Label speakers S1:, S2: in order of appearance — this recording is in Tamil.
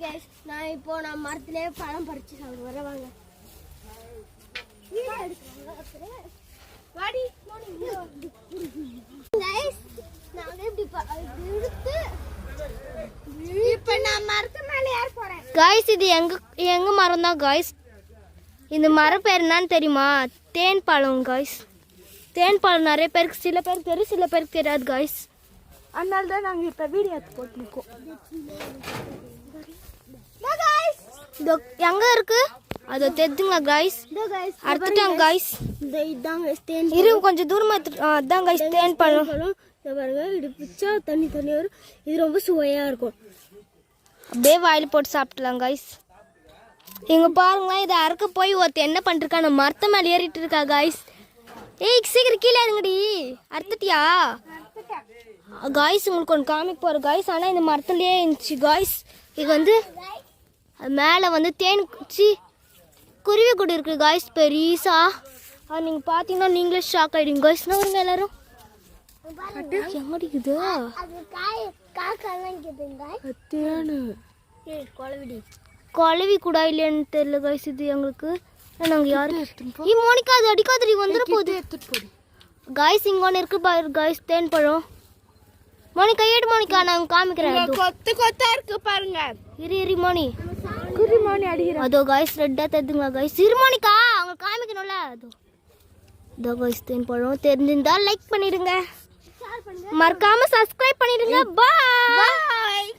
S1: கைஸ் நான் இப்போ நான் மரத்திலே பழம் பறிச்சு சாப்பிட்டு வரேன் வாங்க வாடி கைஸ் நான் இப்படி எடுத்து இப்போ நான் மரத்து மேலே ஏற போறேன்
S2: गाइस இது எங்க மரம் தான் गाइस இந்த மரம் பேர் என்னன்னு தெரியுமா தேன் பழம் गाइस தேன் பழம் நிறைய பேருக்கு சில பேருக்கு தெரியும் சில பேருக்கு தெரியாது गाइस
S1: அதனால தான் நாங்க இப்ப வீடியோ எடுத்து போட்டுருக்கோம் गाइस
S2: இது எங்க இருக்கு அது தெரியுங்களா गाइस அறுத்துட்டாங்க गाइस
S1: இதாங்க தேன்
S2: இரு கொஞ்சம் தூரமா அதான் गाइस தேன் பழம்
S1: பாருங்க இது பிச்சா தண்ணி வரும் இது ரொம்ப சுவையா இருக்கும்
S2: அப்படியே வாயில போட்டு சாப்பிடலாம் गाइस இங்க பாருங்களேன் இதை அறுக்க போய் ஒருத்த என்ன பண்ணிருக்கான மரத்து மேல ஏறிட்டு இருக்கா गाइस ஏய் சீக்கிரம் கீழே இறங்குடி அறுத்துட்டியா गाइस உங்களுக்கு ஒன்று காமிக்க போகிறேன் गाइस ஆனால் இந்த மரத்துலேயே இருந்துச்சு गाइस இது வந்து மேலே வந்து தேன் குருவி கூட இருக்குது गाइस பெரிசா அது நீங்கள் பார்த்தீங்கன்னா நீங்களே ஷாக் ஆகிடுங்க गाइस வருங்க எல்லாரும் எங்கடிக்குது
S1: அது காக்கெல்லாம் கேட்குங்க
S2: தேனு
S1: குளவிடி
S2: குழவி கூட இல்லைன்னு தெரியல गाइस இது எங்களுக்கு நாங்கள் யாரும் மோனிகா அது அடிக்காதடி வந்துட போகுது गाइस இங்கே ஒன்று இருக்கு பாரு गाइस தேன் பழம் மோனிகா ஏடு மோனிகா நான் காமிக்கிறேன்
S1: கொத்து கொத்தா இருக்கு பாருங்க
S2: இரு மோனி
S1: குருவி மோனி அடிக்கிறேன்
S2: அதோ गाइस ரெட்டா தெரியுதுங்களா गाइस இரு மோனிகா அவங்க காமிக்கணும்ல அதோ गाइस தேன் பழம் தெரிஞ்சிருந்தா லைக் பண்ணிடுங்க மறக்காம சப்ஸ்கிரைப் பண்ணிடுங்க பாய்